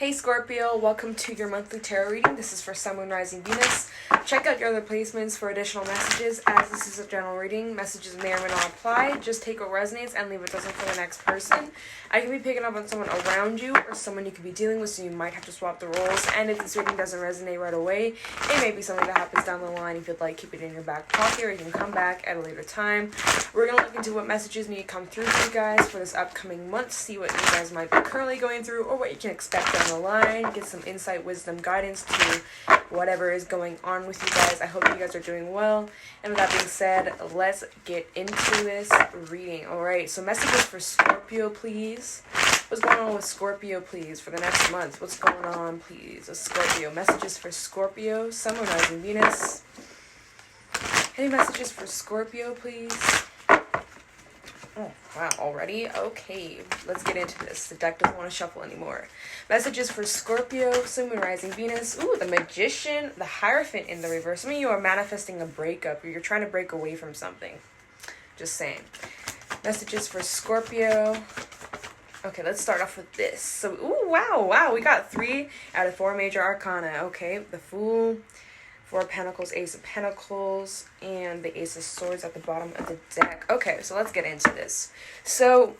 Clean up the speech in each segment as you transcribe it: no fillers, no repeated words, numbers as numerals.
Hey Scorpio, welcome to your monthly tarot reading. This is for Sun, Moon, Rising, Venus. Check out your other placements for additional messages. As this is a general reading, messages may or may not apply. Just take what resonates and leave what doesn't for the next person. I can be picking up on someone around you or someone you could be dealing with, so you might have to swap the roles. And if this reading doesn't resonate right away, it may be something that happens down the line. If you'd like, keep it in your back pocket, or you can come back at a later time. We're going to look into what messages need to come through for you guys for this upcoming month, see what you guys might be currently going through or what you can expect down the line, get some insight, wisdom, guidance to whatever is going on with you guys. I hope you guys are doing well. And with that being said, let's get into this reading. Alright, so messages for Scorpio, please. What's going on with Scorpio, please, for the next month? What's going on, please, with Scorpio? Messages for Scorpio, Sun, Moon, Rising, Venus. Any messages for Scorpio, please? Oh, wow, already? Okay, let's get into this. The deck doesn't want to shuffle anymore. Messages for Scorpio, Sun, Moon, Rising, Venus. Ooh, the Magician, the Hierophant in the reverse. Some of you are manifesting a breakup, or you're trying to break away from something. Just saying. Messages for Scorpio. Okay, let's start off with this. So, ooh, wow, we got 3 out of 4 major arcana. Okay, the Fool, 4 of Pentacles, Ace of Pentacles, and the Ace of Swords at the bottom of the deck. Okay, so let's get into this. So,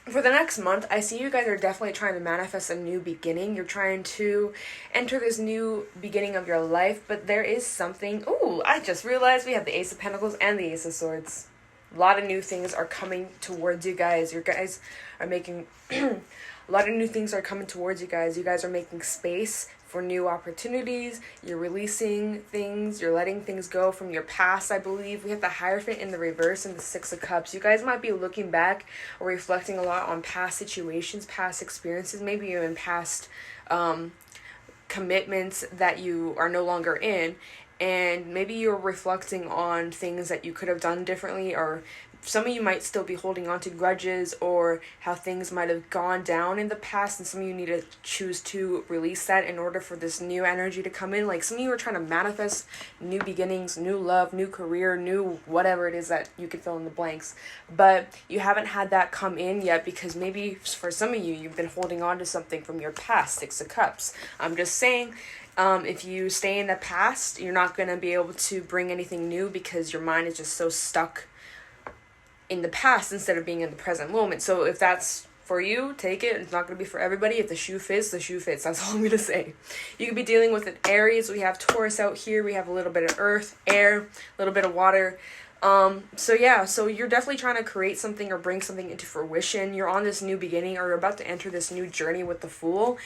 for the next month, I see you guys are definitely trying to manifest a new beginning. You're trying to enter this new beginning of your life, but there is something... Ooh, I just realized we have the Ace of Pentacles and the Ace of Swords. A lot of new things are coming towards you guys. You guys are making... a lot of new things are coming towards you guys. You guys are making space for new opportunities. You're releasing things. You're letting things go from your past, I believe. We have the Hierophant in the reverse and the 6 of Cups. You guys might be looking back or reflecting a lot on past situations, past experiences, maybe even past commitments that you are no longer in. And maybe you're reflecting on things that you could have done differently, or some of you might still be holding on to grudges or how things might have gone down in the past, and some of you need to choose to release that in order for this new energy to come in. Like some of you are trying to manifest new beginnings, new love, new career, new whatever it is that you can fill in the blanks. But you haven't had that come in yet because maybe for some of you, you've been holding on to something from your past, 6 of Cups. I'm just saying... if you stay in the past, you're not going to be able to bring anything new because your mind is just so stuck in the past instead of being in the present moment. So if that's for you, take it. It's not going to be for everybody. If the shoe fits, the shoe fits. That's all I'm going to say. You could be dealing with an Aries. We have Taurus out here. We have a little bit of earth, air, a little bit of water. So yeah, so you're definitely trying to create something or bring something into fruition. You're on this new beginning, or you're about to enter this new journey with the Fool.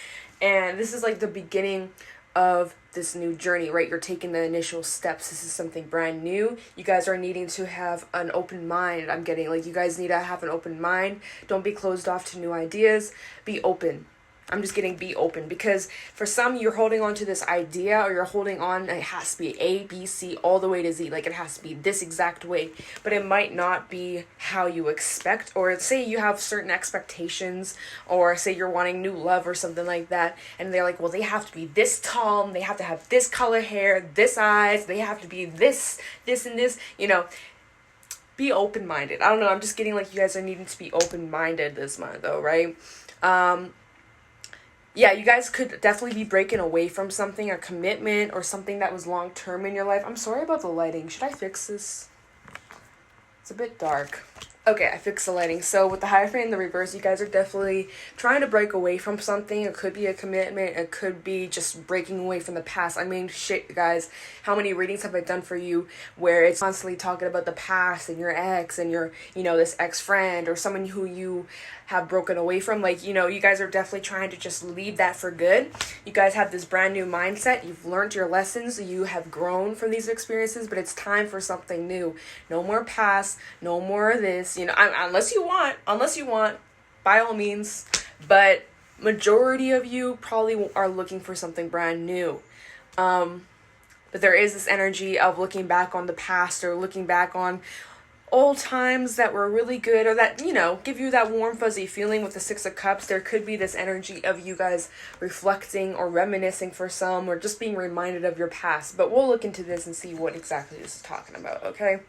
And this is like the beginning of this new journey, right? You're taking the initial steps. This is something brand new. You guys are needing to have an open mind. I'm getting like you guys need to have an open mind. Don't be closed off to new ideas. Be open. I'm just getting be open, because for some you're holding on to this idea, or you're holding on, it has to be A, B, C, all the way to Z. Like it has to be this exact way, but it might not be how you expect. Or say you have certain expectations, or say you're wanting new love or something like that, and they're like, well, they have to be this tall, and they have to have this color hair, this eyes, they have to be this and this, you know. Be open-minded. I don't know, I'm just getting like you guys are needing to be open-minded this month though, right? Yeah, you guys could definitely be breaking away from something, a commitment, or something that was long-term in your life. I'm sorry about the lighting. Should I fix this? It's a bit dark. Okay, I fixed the lighting. So with the Hierophant in the reverse, you guys are definitely trying to break away from something. It could be a commitment. It could be just breaking away from the past. I mean, shit, guys. How many readings have I done for you where it's constantly talking about the past and your ex and your, you know, this ex-friend or someone who you have broken away from? Like, you know, you guys are definitely trying to just leave that for good. You guys have this brand new mindset. You've learned your lessons. You have grown from these experiences, but it's time for something new. No more past. No more of this. You know, unless you want, by all means, but majority of you probably are looking for something brand new. But there is this energy of looking back on the past, or looking back on old times that were really good, or that, you know, give you that warm fuzzy feeling. With the 6 of Cups, there could be this energy of you guys reflecting or reminiscing for some, or just being reminded of your past. But we'll look into this and see what exactly this is talking about, okay?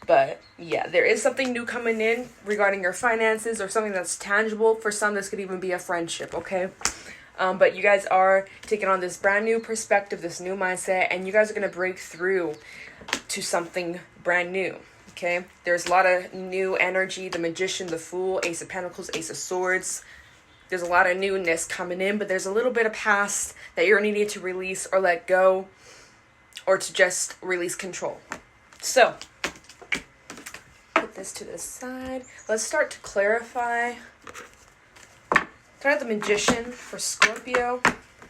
But yeah, there is something new coming in regarding your finances, or something that's tangible. For some, this could even be a friendship, okay? But you guys are taking on this brand new perspective, this new mindset, and you guys are going to break through to something brand new. Okay, there's a lot of new energy, the Magician, the Fool, Ace of Pentacles, Ace of Swords. There's a lot of newness coming in, but there's a little bit of past that you're needing to release or let go, or to just release control. So, put this to the side. Let's start to clarify. Start at the Magician for Scorpio.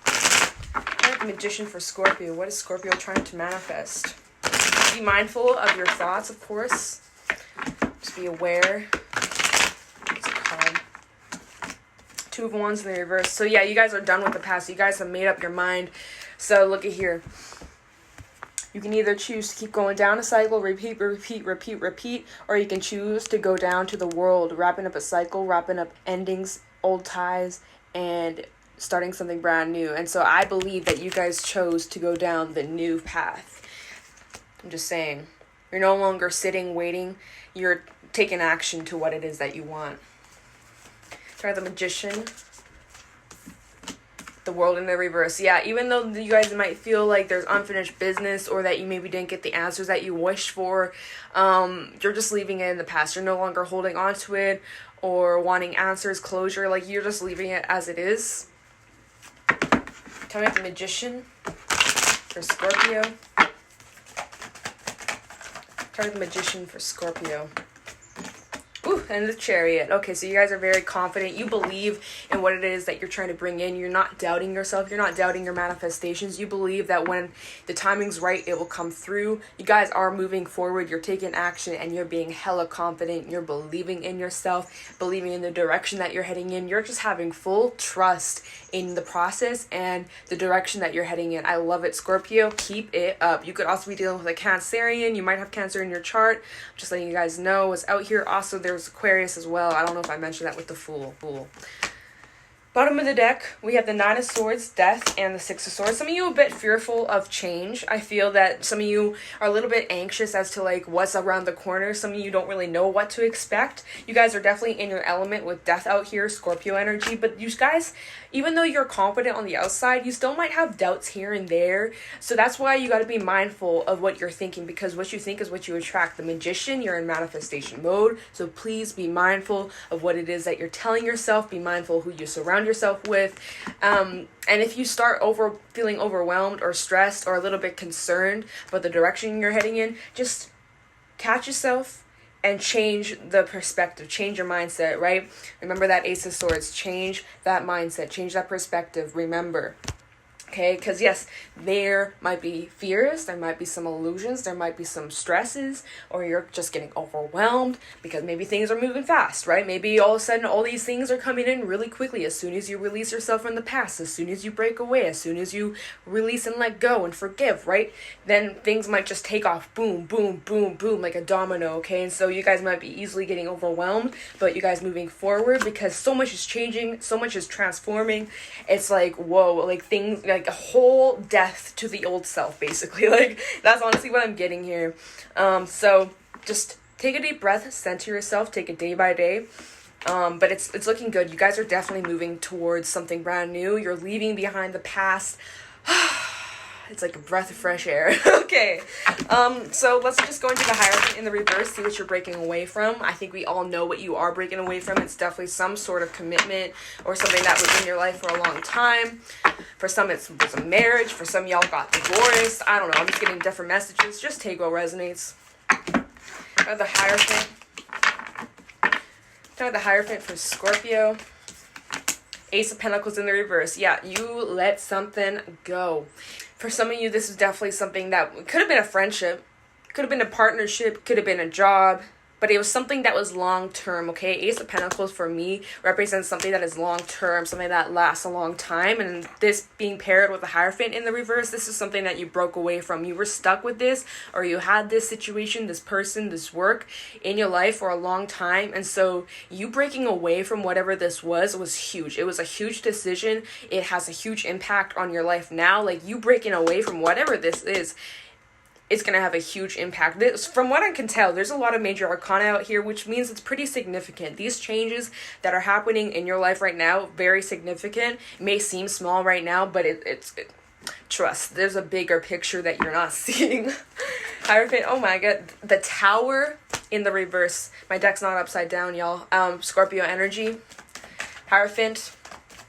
Start at the Magician for Scorpio. What is Scorpio trying to manifest? Be mindful of your thoughts, of course. Just be aware. What's it called? Two of Wands in the reverse. So yeah, you guys are done with the past. You guys have made up your mind. So look at here. You can either choose to keep going down a cycle, repeat, or you can choose to go down to the world, wrapping up a cycle, wrapping up endings, old ties, and starting something brand new. And so I believe that you guys chose to go down the new path. I'm just saying, you're no longer sitting, waiting. You're taking action to what it is that you want. Try the Magician. The World in the reverse. Yeah, even though you guys might feel like there's unfinished business, or that you maybe didn't get the answers that you wished for, you're just leaving it in the past. You're no longer holding on to it or wanting answers, closure. Like, you're just leaving it as it is. Tell me the Magician for Scorpio. Tell the Magician for Scorpio. Ooh, and the Chariot. Okay, so you guys are very confident. You believe in what it is that you're trying to bring in. You're not doubting yourself. You're not doubting your manifestations. You believe that when the timing's right, it will come through. You guys are moving forward. You're taking action, and you're being hella confident. You're believing in yourself, believing in the direction that you're heading in. You're just having full trust in the process and the direction that you're heading in. I love it, Scorpio. Keep it up. You could also be dealing with a Cancerian. You might have Cancer in your chart. Just letting you guys know what's out here. Also, there's Aquarius as well. I don't know if I mentioned that with the Fool. Bottom of the deck, we have the Nine of Swords, Death, and the Six of Swords. Some of you are a bit fearful of change. I feel that some of you are a little bit anxious as to like what's around the corner. Some of you don't really know what to expect. You guys are definitely in your element with Death out here, Scorpio energy. But you guys, even though you're confident on the outside, you still might have doubts here and there. So that's why you got to be mindful of what you're thinking, because what you think is what you attract. The Magician, you're in manifestation mode. So please be mindful of what it is that you're telling yourself. Be mindful who you surround yourself with. And if you start feeling overwhelmed or stressed or a little bit concerned about the direction you're heading in, just catch yourself and change the perspective, change your mindset, right? Remember that Ace of Swords, change that mindset, change that perspective, remember. Okay, because yes, there might be fears, there might be some illusions, there might be some stresses, or you're just getting overwhelmed because maybe things are moving fast, right? Maybe all of a sudden all these things are coming in really quickly as soon as you release yourself from the past, as soon as you break away, as soon as you release and let go and forgive, right? Then things might just take off, boom, boom, boom, boom, like a domino, okay? And so you guys might be easily getting overwhelmed, but you guys moving forward because so much is changing, so much is transforming. It's like, whoa, like things, like a whole death to the old self, basically. Like, that's honestly what I'm getting here. So just take a deep breath, center yourself, take it day by day. But it's looking good. You guys are definitely moving towards something brand new. You're leaving behind the past. It's like a breath of fresh air. Okay. So let's just go into the Hierophant in the reverse, see what you're breaking away from. I think we all know what you are breaking away from. It's definitely some sort of commitment or something that was in your life for a long time. For some, it's a marriage. For some, y'all got divorced. I don't know. I'm just getting different messages. Just take what resonates. The Hierophant. The Hierophant for Scorpio. Ace of Pentacles in the reverse. Yeah, you let something go. For some of you, this is definitely something that could have been a friendship, could have been a partnership, could have been a job, but it was something that was long-term, okay? Ace of Pentacles for me represents something that is long-term, something that lasts a long time. And this being paired with the Hierophant in the reverse, this is something that you broke away from. You were stuck with this, or you had this situation, this person, this work in your life for a long time. And so you breaking away from whatever this was huge. It was a huge decision. It has a huge impact on your life now. Like, you breaking away from whatever this is, it's going to have a huge impact. From what I can tell, there's a lot of major arcana out here, which means it's pretty significant. These changes that are happening in your life right now, very significant. It may seem small right now, but trust, there's a bigger picture that you're not seeing. Hierophant, oh my god, the Tower in the reverse. My deck's not upside down, y'all. Scorpio energy. Hierophant.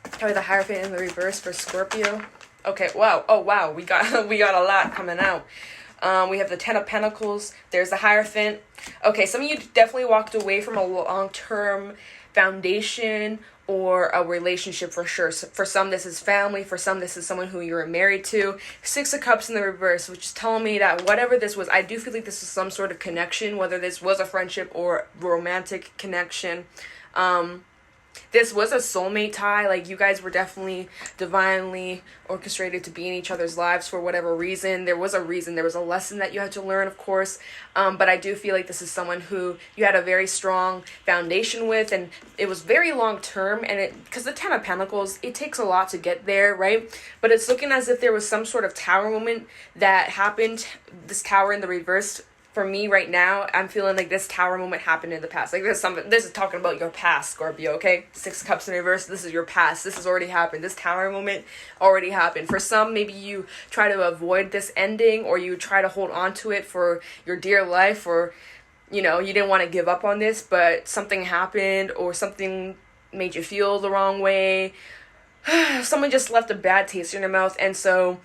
Probably the Hierophant in the reverse for Scorpio. Okay, wow. Oh wow, we got a lot coming out. We have the Ten of Pentacles. There's the Hierophant. Okay, some of you definitely walked away from a long-term foundation or a relationship for sure. So for some, this is family. For some, this is someone who you were married to. Six of Cups in the reverse, which is telling me that whatever this was, I do feel like this is some sort of connection, whether this was a friendship or romantic connection. This was a soulmate tie. Like, you guys were definitely divinely orchestrated to be in each other's lives for whatever reason. There was a reason. There was a lesson that you had to learn, of course. But I do feel like this is someone who you had a very strong foundation with, and it was very long term. And because the Ten of Pentacles, it takes a lot to get there, right? But it's looking as if there was some sort of tower moment that happened. This Tower in the reverse. For me right now, I'm feeling like this Tower moment happened in the past. Like, this is talking about your past, Scorpio, okay? Six of Cups in reverse, this is your past. This has already happened. This Tower moment already happened. For some, maybe you try to avoid this ending, or you try to hold on to it for your dear life, or, you know, you didn't want to give up on this, but something happened, or something made you feel the wrong way. Someone just left a bad taste in your mouth, and so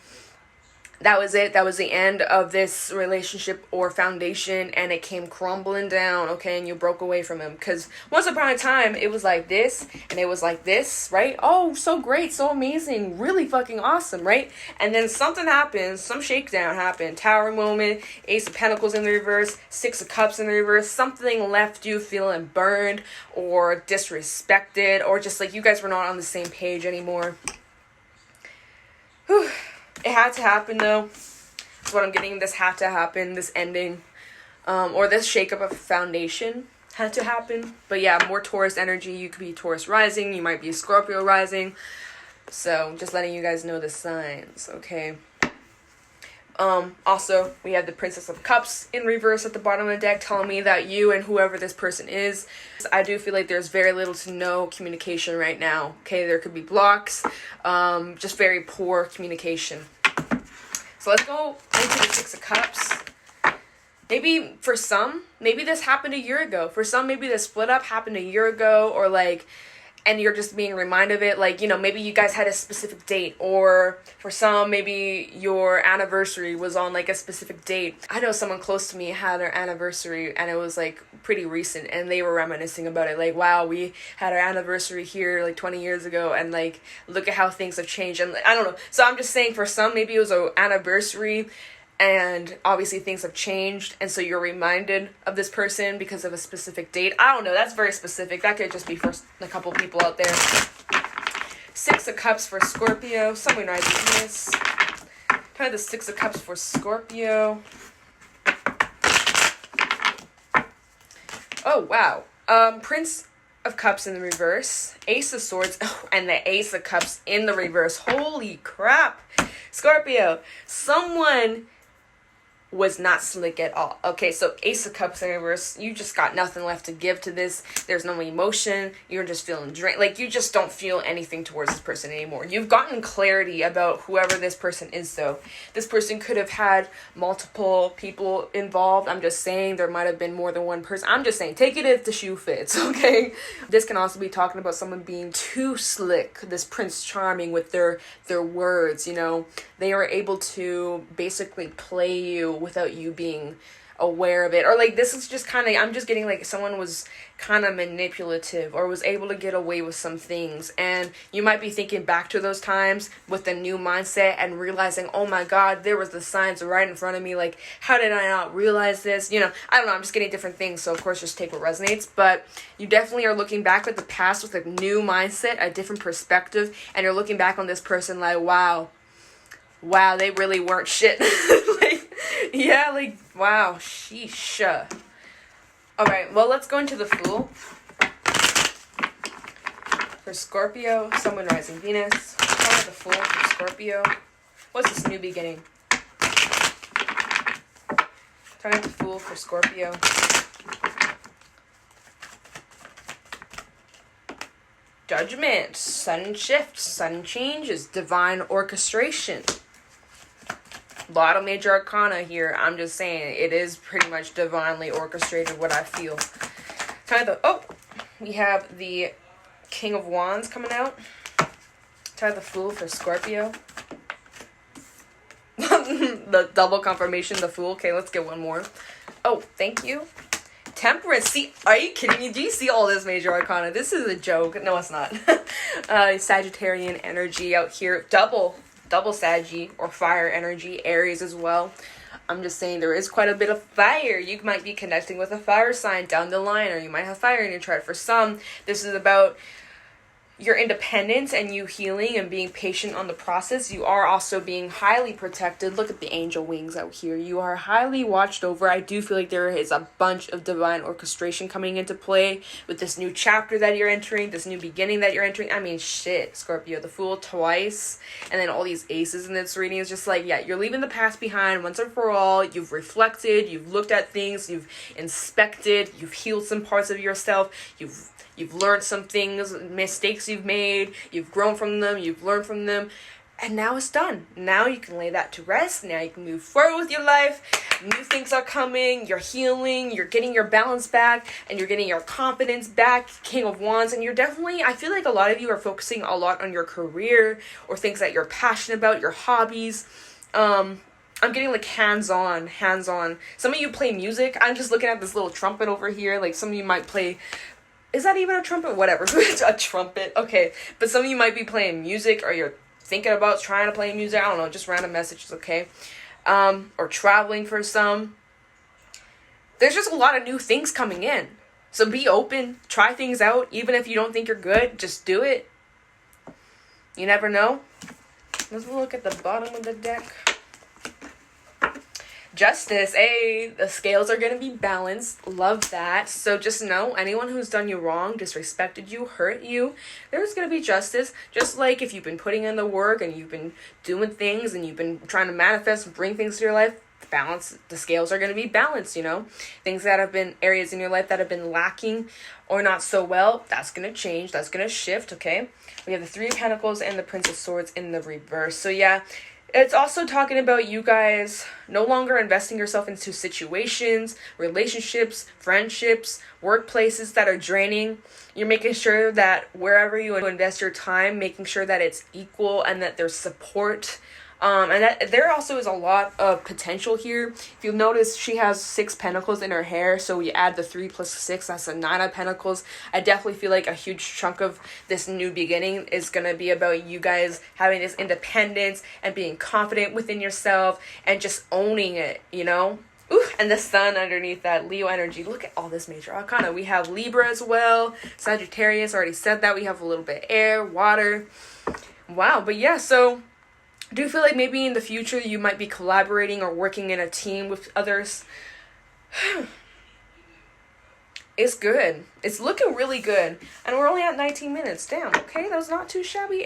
that was it. That was the end of this relationship or foundation, and it came crumbling down, okay? And you broke away from him. Because once upon a time, it was like this, and it was like this, right? Oh, so great, so amazing, really fucking awesome, right? And then something happened, some shakedown happened. Tower moment, Ace of Pentacles in the reverse, Six of Cups in the reverse. Something left you feeling burned or disrespected, or just like you guys were not on the same page anymore. Whew. It had to happen, though. That's what I'm getting. This had to happen. This ending. Or this shakeup of foundation had to happen. But yeah, more Taurus energy. You could be Taurus rising. You might be Scorpio rising. So, just letting you guys know the signs, okay? Also, we have the Princess of Cups in reverse at the bottom of the deck, telling me that you and whoever this person is, I do feel like there's very little to no communication right now, okay? There could be blocks, just very poor communication. So let's go into the Six of Cups. Maybe for some, maybe this happened a year ago. For some, maybe the split up happened a year ago, or like, and you're just being reminded of it, like, you know, maybe you guys had a specific date, or for some, maybe your anniversary was on, like, a specific date. I know someone close to me had their anniversary, and it was, like, pretty recent, and they were reminiscing about it, like, wow, we had our anniversary here, like, 20 years ago, and, like, look at how things have changed, and I don't know. So I'm just saying, for some, maybe it was an anniversary, and obviously things have changed, and so you're reminded of this person because of a specific date. I don't know, that's very specific. That could just be for a couple people out there. Six of Cups for Scorpio, Sun, Moon, Rising, Venus. Try the Six of Cups for Scorpio. Oh, wow. Prince of Cups in the reverse, Ace of Swords, and the Ace of Cups in the reverse. Holy crap. Scorpio, someone was not slick at all. Okay, so Ace of Cups in reverse, you just got nothing left to give to this. There's no emotion. You're just feeling drained. Like, you just don't feel anything towards this person anymore. You've gotten clarity about whoever this person is, though. This person could have had multiple people involved. I'm just saying there might have been more than one person. I'm just saying, take it if the shoe fits, okay? This can also be talking about someone being too slick, this Prince Charming with their words, you know. They were able to basically play you without you being aware of it. Or like, this is just kind of, I'm just getting like someone was kind of manipulative or was able to get away with some things, and you might be thinking back to those times with a new mindset and realizing, oh my god, there was the signs right in front of me, like, how did I not realize this? You know, I don't know, I'm just getting different things, so of course just take what resonates. But you definitely are looking back at the past with a new mindset, a different perspective, and you're looking back on this person like, wow, they really weren't shit. Like, yeah, like, wow, sheesh. Alright, well, let's go into the Fool. For Scorpio, Sun, Moon, Rising, Venus. The Fool for Scorpio. What's this new beginning? Time to Fool for Scorpio. Judgment, sudden shifts, sudden changes, divine orchestration. A lot of major arcana here. I'm just saying it is pretty much divinely orchestrated, what I feel. We have the King of Wands coming out. The Fool for Scorpio. The double confirmation, the Fool. Okay, let's get one more. Oh, thank you. Temperance. See, are you kidding me? Do you see all this major arcana? This is a joke. No, it's not. Sagittarian energy out here. Double Saggy or fire energy. Aries as well. I'm just saying there is quite a bit of fire. You might be connecting with a fire sign down the line, or you might have fire in your chart. For some, this is about your independence and you healing and being patient on the process. You are also being highly protected. Look at the angel wings out here. You are highly watched over. I do feel like there is a bunch of divine orchestration coming into play with this new chapter that you're entering, this new beginning that you're entering. I mean, shit, Scorpio, the Fool twice, and then all these aces in this reading is just like, yeah, you're leaving the past behind once and for all. You've reflected, you've looked at things, you've inspected, you've healed some parts of yourself, You've learned some things, mistakes you've made, you've grown from them, you've learned from them, and now it's done. Now you can lay that to rest. Now you can move forward with your life. New things are coming, you're healing, you're getting your balance back, and you're getting your confidence back, King of Wands, and you're definitely, I feel like a lot of you are focusing a lot on your career or things that you're passionate about, your hobbies. I'm getting like hands-on. Some of you play music. I'm just looking at this little trumpet over here. Like some of you might play. Is that even a trumpet? Whatever. A trumpet. Okay. But some of you might be playing music, or you're thinking about trying to play music. I don't know. Just random messages, okay? Or traveling for some. There's just a lot of new things coming in. So be open. Try things out. Even if you don't think you're good, just do it. You never know. Let's look at the bottom of the deck. Justice. Hey, the scales are going to be balanced. Love that. So just know, anyone who's done you wrong, disrespected you, hurt you, there's going to be justice. Just like if you've been putting in the work and you've been doing things and you've been trying to manifest and bring things to your life, the scales are going to be balanced, you know. Things that have been areas in your life that have been lacking or not so well, that's going to change. That's going to shift, okay? We have the Three of Pentacles and the Prince of Swords in the reverse. So yeah, it's also talking about you guys no longer investing yourself into situations, relationships, friendships, workplaces that are draining. You're making sure that wherever you invest your time, making sure that it's equal and that there's support. And that there also is a lot of potential here. If you'll notice, she has 6 pentacles in her hair. So we add the 3 plus 6, that's a 9 of pentacles. I definitely feel like a huge chunk of this new beginning is going to be about you guys having this independence and being confident within yourself and just owning it, you know? Ooh, and the sun underneath that, Leo energy. Look at all this major arcana. We have Libra as well. Sagittarius, already said that. We have a little bit air, water. Wow, but yeah, so I do feel like maybe in the future you might be collaborating or working in a team with others. It's good. It's looking really good. And we're only at 19 minutes. Damn, okay, that was not too shabby.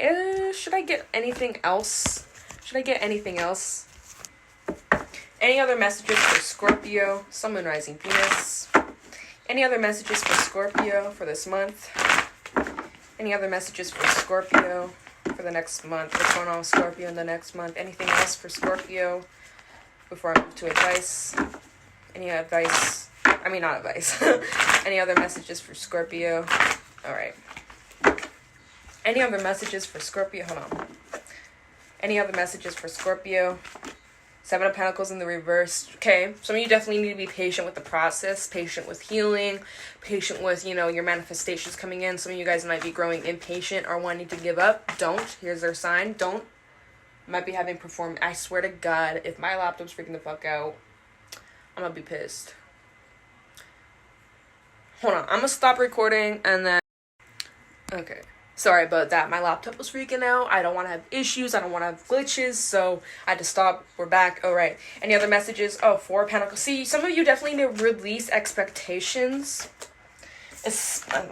Should I get anything else? Any other messages for Scorpio, Sun, Moon, Rising, Venus? Any other messages for Scorpio for this month? Any other messages for Scorpio for the next month? What's going on with Scorpio in the next month? Anything else for Scorpio before I move to advice? Any advice? I mean, not advice. Any other messages for Scorpio? All right. Any other messages for Scorpio? Hold on. Any other messages for Scorpio? 7 of Pentacles in the reverse. Okay, some of you definitely need to be patient with the process, patient with healing, patient with, you know, your manifestations coming in. Some of you guys might be growing impatient or wanting to give up. Don't. Here's their sign. Don't. Might be having performed. I swear to God, if my laptop's freaking the fuck out, I'm gonna be pissed. Hold on. I'm gonna stop recording and then... Okay. Sorry about that. My laptop was freaking out. I don't want to have issues. I don't want to have glitches. So I had to stop. We're back. All right. Any other messages? Oh, 4 of Pentacles. See, some of you definitely need to release expectations.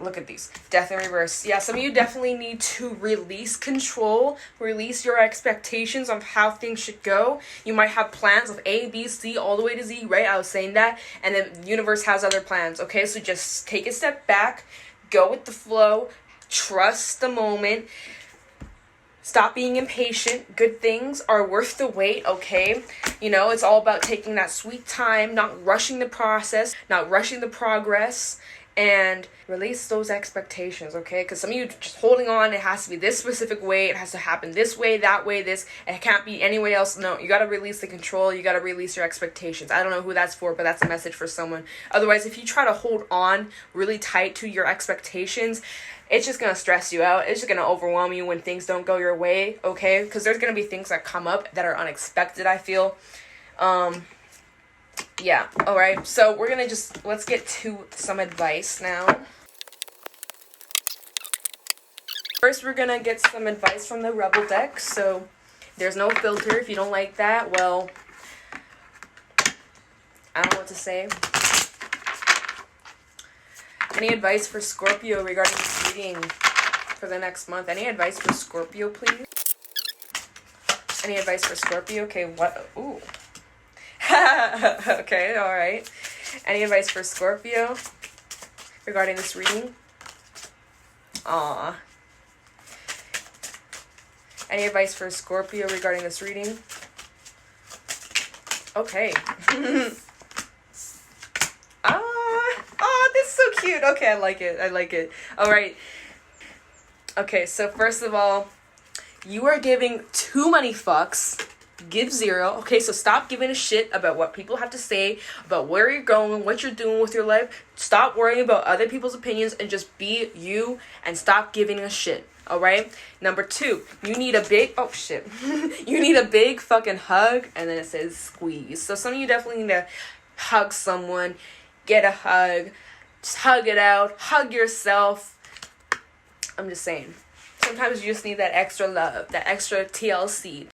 Look at these. Death in reverse. Yeah, some of you definitely need to release control, release your expectations of how things should go. You might have plans of A, B, C, all the way to Z, right? I was saying that. And then the universe has other plans, okay? So just take a step back, go with the flow, trust the moment. Stop being impatient. Good things are worth the wait, okay? You know, it's all about taking that sweet time, not rushing the process, not rushing the progress, and release those expectations, okay? Because some of you just holding on, it has to be this specific way, it has to happen this way, that way, this, and it can't be any way else. No, you got to release the control, you got to release your expectations. I don't know who that's for, but that's a message for someone. Otherwise, if you try to hold on really tight to your expectations, it's just going to stress you out. It's just going to overwhelm you when things don't go your way, okay? Because there's going to be things that come up that are unexpected, I feel. Yeah, alright. So we're going to let's get to some advice now. First, we're going to get some advice from the Rebel deck. So there's no filter. If you don't like that, well, I don't know what to say. Any advice for Scorpio regarding this reading for the next month? Any advice for Scorpio, please? Any advice for Scorpio? Okay, what? Ooh. Okay, alright. Any advice for Scorpio regarding this reading? Aww. Any advice for Scorpio regarding this reading? Okay. This is so cute. Okay, I like it. I like it. Alright. Okay, so first of all, you are giving too many fucks. Give zero. Okay, so stop giving a shit about what people have to say, about where you're going, what you're doing with your life. Stop worrying about other people's opinions and just be you and stop giving a shit. Alright? Number 2, you need a big, oh shit. You need a big fucking hug, and then it says squeeze. So some of you definitely need to hug someone, get a hug, just hug it out, hug yourself. I'm just saying. Sometimes you just need that extra love, that extra TLC.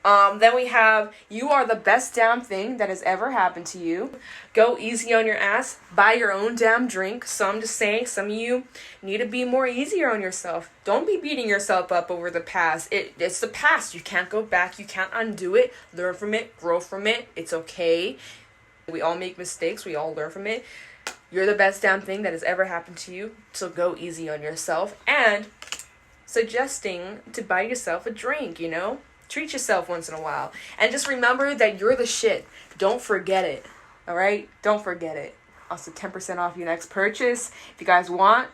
Then we have, you are the best damn thing that has ever happened to you. Go easy on your ass. Buy your own damn drink. So I'm just saying, some of you need to be more easier on yourself. Don't be beating yourself up over the past. It's the past. You can't go back. You can't undo it. Learn from it. Grow from it. It's okay. We all make mistakes. We all learn from it. You're the best damn thing that has ever happened to you. So go easy on yourself. And suggesting to buy yourself a drink, you know? Treat yourself once in a while. And just remember that you're the shit. Don't forget it. Alright? Don't forget it. Also, 10% off your next purchase. If you guys want.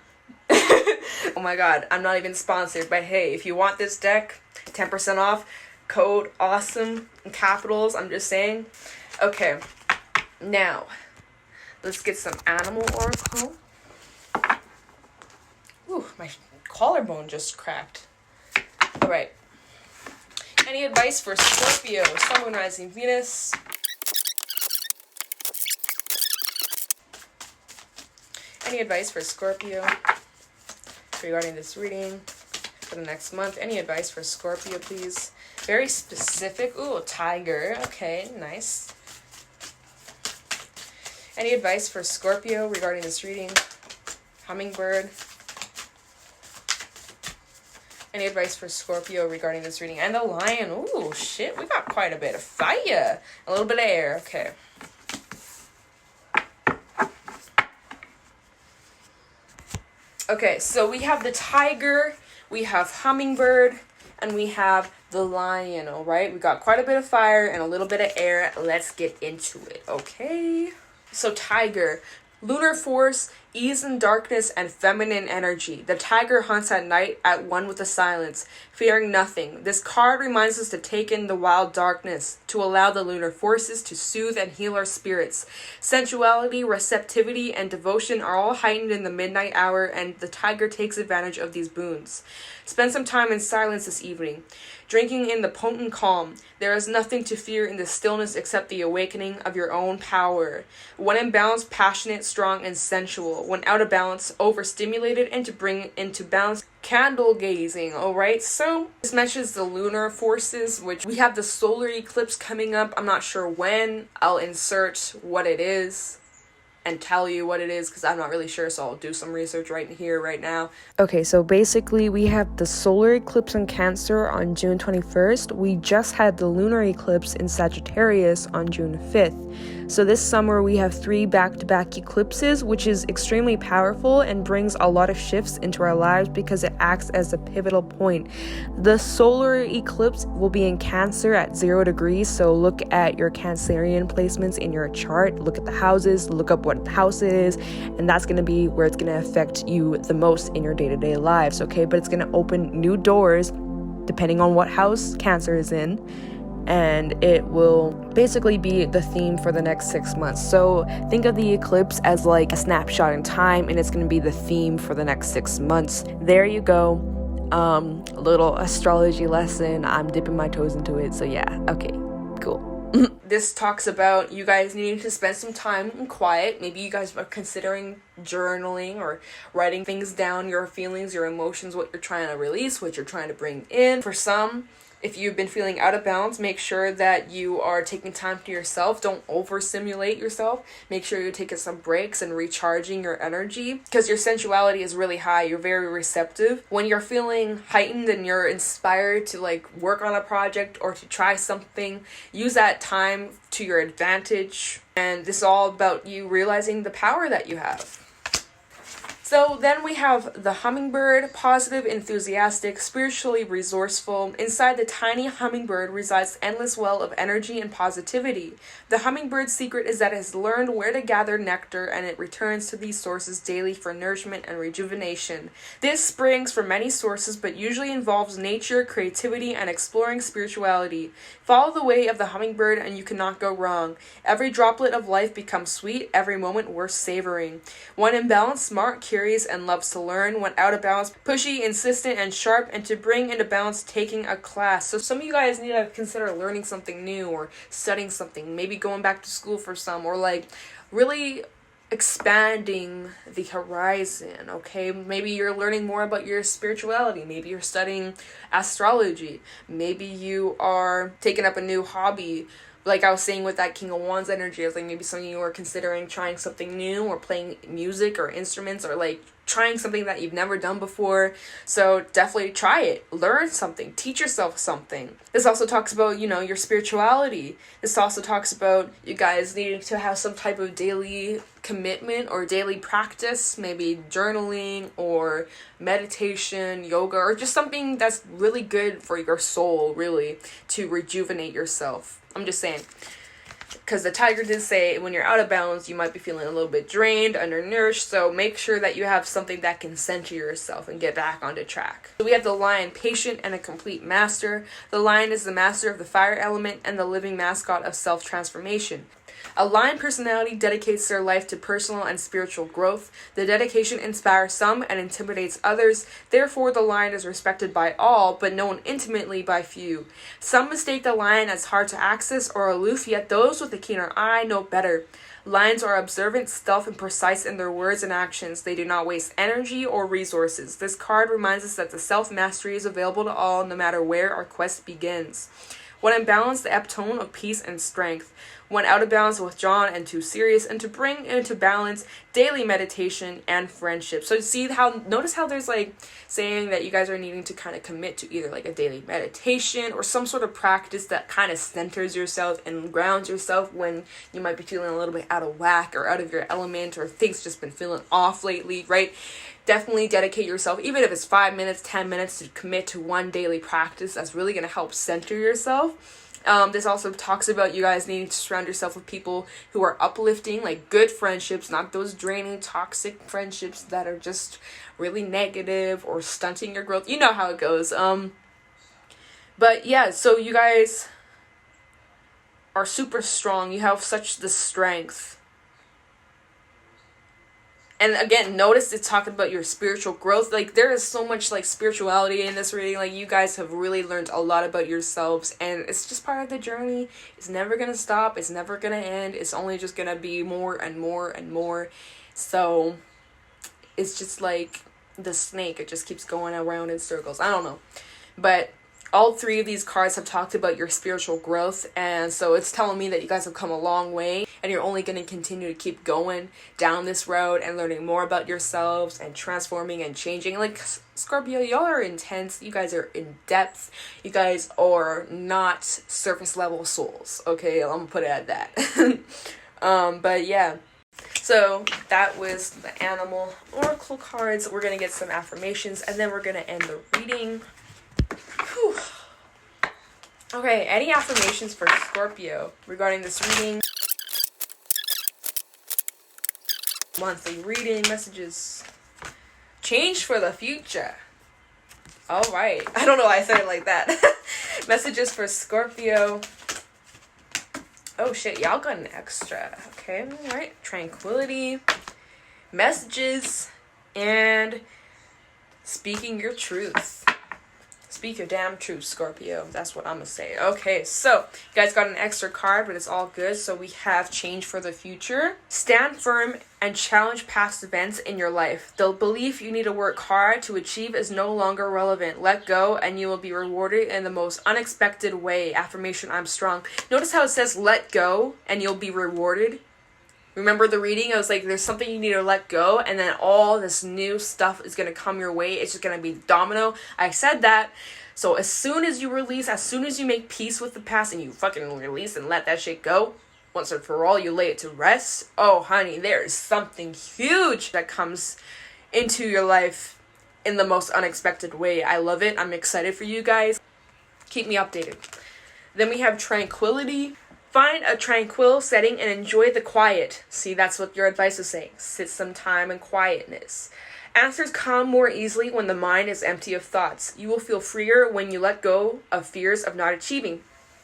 Oh my god. I'm not even sponsored. But hey, if you want this deck, 10% off. Code AWESOME in capitals. I'm just saying. Okay. Now, let's get some animal oracle. Ooh, my collarbone just cracked. Alright. Any advice for Scorpio, Sun, Moon, Rising, Venus? Any advice for Scorpio regarding this reading for the next month? Any advice for Scorpio, please? Very specific. Ooh, a tiger. Okay, nice. Any advice for Scorpio regarding this reading? Hummingbird. Any advice for Scorpio regarding this reading? And the lion. Ooh, shit. We got quite a bit of fire. A little bit of air. Okay. Okay, so we have the tiger, we have hummingbird, and we have the lion, alright? We got quite a bit of fire and a little bit of air. Let's get into it, okay? So tiger. Lunar force, ease in darkness, and feminine energy. The tiger hunts at night at one with the silence, fearing nothing. This card reminds us to take in the wild darkness, to allow the lunar forces to soothe and heal our spirits. Sensuality, receptivity, and devotion are all heightened in the midnight hour, and the tiger takes advantage of these boons. Spend some time in silence this evening, drinking in the potent calm. There is nothing to fear in the stillness except the awakening of your own power. When in balance, passionate, strong, and sensual. When out of balance, overstimulated, and to bring into balance, candle gazing. Alright, so this mentions the lunar forces, which we have the solar eclipse coming up. I'm not sure when. I'll insert what it is. and tell you what it is, because I'm not really sure, so I'll do some research right now. Okay, so basically we have the solar eclipse in Cancer on June 21st. We just had the lunar eclipse in Sagittarius on June 5th. So this summer we have 3 back-to-back eclipses, which is extremely powerful and brings a lot of shifts into our lives because it acts as a pivotal point. The solar eclipse will be in Cancer at 0 degrees, so look at your Cancerian placements in your chart, look at the houses, look up what house it is, and that's going to be where it's going to affect you the most in your day-to-day lives, okay? But it's going to open new doors depending on what house Cancer is in, and it will basically be the theme for the next 6 months. So think of the eclipse as like a snapshot in time, and it's going to be the theme for the next 6 months. There you go. A little astrology lesson. I'm dipping my toes into it, so yeah, okay, cool. This talks about you guys needing to spend some time in quiet. Maybe you guys are considering journaling or writing things down, your feelings, your emotions, what you're trying to release, what you're trying to bring in. For some, if you've been feeling out of balance, make sure that you are taking time to yourself. Don't overstimulate yourself. Make sure you're taking some breaks and recharging your energy, because your sensuality is really high. You're very receptive. When you're feeling heightened and you're inspired to like work on a project or to try something, use that time to your advantage. And this is all about you realizing the power that you have. So then we have the hummingbird, positive, enthusiastic, spiritually resourceful. Inside the tiny hummingbird resides the endless well of energy and positivity. The hummingbird's secret is that it has learned where to gather nectar, and it returns to these sources daily for nourishment and rejuvenation. This springs from many sources, but usually involves nature, creativity, and exploring spirituality. Follow the way of the hummingbird and you cannot go wrong. Every droplet of life becomes sweet, every moment worth savoring. When in balance, smart, curious, and loves to learn. When out of balance, pushy, insistent, and sharp, and to bring into balance, taking a class. So some of you guys need to consider learning something new or studying something, maybe going back to school for some, or like really expanding the horizon, okay? Maybe you're learning more about your spirituality. Maybe you're studying astrology. Maybe you are taking up a new hobby. Like I was saying with that King of Wands energy, I was like, maybe some of you are considering trying something new or playing music or instruments, or like trying something that you've never done before. So definitely try it. Learn something. Teach yourself something. This also talks about, your spirituality. This also talks about you guys needing to have some type of daily commitment or daily practice, maybe journaling or meditation, yoga, or just something that's really good for your soul, really, to rejuvenate yourself. I'm just saying, because the tiger did say when you're out of balance, you might be feeling a little bit drained, undernourished, so make sure that you have something that can center yourself and get back onto track. So we have the lion, patient and a complete master. The lion is the master of the fire element and the living mascot of self-transformation. A lion personality dedicates their life to personal and spiritual growth. The dedication inspires some and intimidates others. Therefore, the lion is respected by all, but known intimately by few. Some mistake the lion as hard to access or aloof, yet those with a keener eye know better. Lions are observant, stealth, and precise in their words and actions. They do not waste energy or resources. This card reminds us that the self-mastery is available to all, no matter where our quest begins. When in balance, the ebb tone of peace and strength. When out of balance, withdrawn and too serious, and to bring into balance, daily meditation and friendship. So notice how there's like saying that you guys are needing to kind of commit to either like a daily meditation or some sort of practice that kind of centers yourself and grounds yourself when you might be feeling a little bit out of whack or out of your element, or things just been feeling off lately, right? Definitely dedicate yourself, even if it's 5 minutes, 10 minutes, to commit to one daily practice that's really going to help center yourself. This also talks about you guys needing to surround yourself with people who are uplifting, like good friendships, not those draining, toxic friendships that are just really negative or stunting your growth. You know how it goes. But yeah, so you guys are super strong. You have such the strength. And again, notice it's talking about your spiritual growth. Like, there is so much, like, spirituality in this reading. Like, you guys have really learned a lot about yourselves. And it's just part of the journey. It's never going to stop. It's never going to end. It's only just going to be more and more and more. So, it's just like the snake. It just keeps going around in circles. I don't know. But all three of these cards have talked about your spiritual growth, and so it's telling me that you guys have come a long way and you're only going to continue to keep going down this road and learning more about yourselves and transforming and changing. Like, Scorpio, y'all are intense, you guys are in depth, you guys are not surface level souls, okay? I'm gonna put it at that. But yeah, so that was the animal oracle cards. We're gonna get some affirmations and then we're gonna end the reading. Whew. Okay, any affirmations for Scorpio regarding this reading? Monthly reading messages. Change for the future. All right. I don't know why I said it like that. Messages for Scorpio. Oh shit, y'all got an extra. Okay, all right. Tranquility. Messages. And speaking your truth. Speak your damn truth, Scorpio. That's what I'm gonna say. Okay, so you guys got an extra card, but it's all good. So we have change for the future. Stand firm and challenge past events in your life. The belief you need to work hard to achieve is no longer relevant. Let go and you will be rewarded in the most unexpected way. Affirmation, I'm strong. Notice how it says let go and you'll be rewarded. Remember the reading? I was like, there's something you need to let go, and then all this new stuff is going to come your way. It's just going to be domino. I said that. So as soon as you release, as soon as you make peace with the past and you fucking release and let that shit go, once and for all, you lay it to rest. Oh, honey, there is something huge that comes into your life in the most unexpected way. I love it. I'm excited for you guys. Keep me updated. Then we have tranquility. Find a tranquil setting and enjoy the quiet. See, that's what your advice is saying. Sit some time in quietness. Answers come more easily when the mind is empty of thoughts. You will feel freer when you let go of fears of not achieving.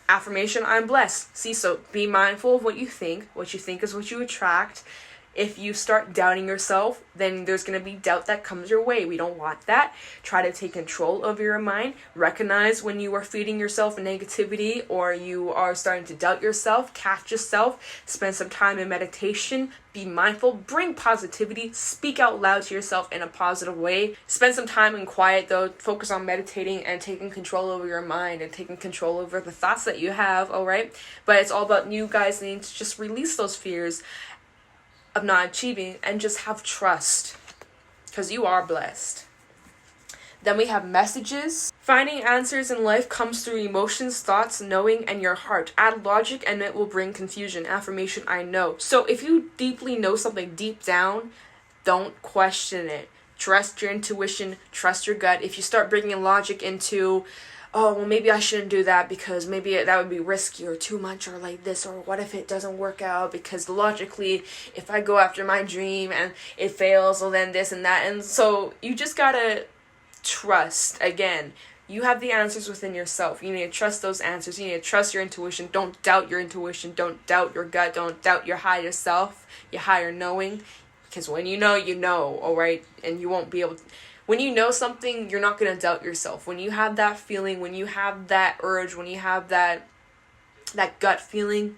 Affirmation, I'm blessed. See, so be mindful of what you think. What you think is what you attract. If you start doubting yourself, then there's going to be doubt that comes your way. We don't want that. Try to take control of your mind. Recognize when you are feeding yourself negativity or you are starting to doubt yourself. Catch yourself. Spend some time in meditation. Be mindful. Bring positivity. Speak out loud to yourself in a positive way. Spend some time in quiet, though. Focus on meditating and taking control over your mind and taking control over the thoughts that you have, all right? But it's all about you guys needing to just release those fears of not achieving and just have trust, because you are blessed. Then we have messages. Finding answers in life comes through emotions, thoughts, knowing, and your heart. Add logic and it will bring confusion. Affirmation, I know. So if you deeply know something deep down, don't question it. Trust your intuition, trust your gut. If you start bringing logic into, oh, well, maybe I shouldn't do that because maybe that would be risky or too much or like this, or what if it doesn't work out because logically if I go after my dream and it fails, well then this and that. And so you just gotta trust. Again, you have the answers within yourself. You need to trust those answers. You need to trust your intuition. Don't doubt your intuition. Don't doubt your gut. Don't doubt your higher self, your higher knowing, because when you know, all right? And you won't be able to. When you know something, you're not going to doubt yourself. When you have that feeling, when you have that urge, when you have that gut feeling,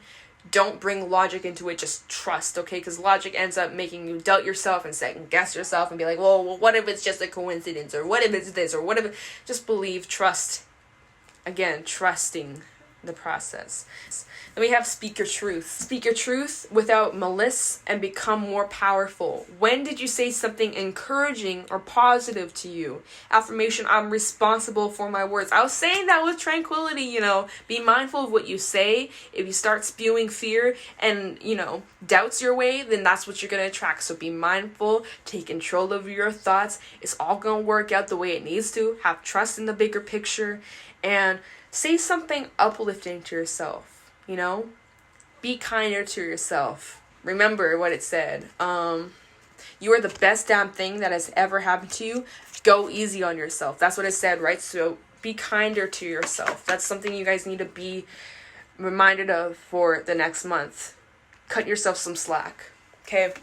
don't bring logic into it. Just trust, okay? Because logic ends up making you doubt yourself and second guess yourself and be like, well, what if it's just a coincidence? Or what if it's this? Or what if just believe, trust. Again, trusting the process. Then we have speak your truth. Speak your truth without malice and become more powerful. When did you say something encouraging or positive to you? Affirmation, I'm responsible for my words. I was saying that with tranquility, be mindful of what you say. If you start spewing fear and, doubts your way, then that's what you're going to attract. So be mindful, take control of your thoughts. It's all going to work out the way it needs to. Have trust in the bigger picture and say something uplifting to yourself, Be kinder to yourself. Remember what it said. You are the best damn thing that has ever happened to you. Go easy on yourself. That's what it said, right? So be kinder to yourself. That's something you guys need to be reminded of for the next month. Cut yourself some slack. Okay?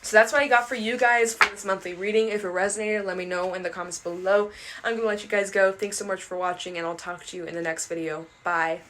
So that's what I got for you guys for this monthly reading. If it resonated, let me know in the comments below. I'm going to let you guys go. Thanks so much for watching, and I'll talk to you in the next video. Bye.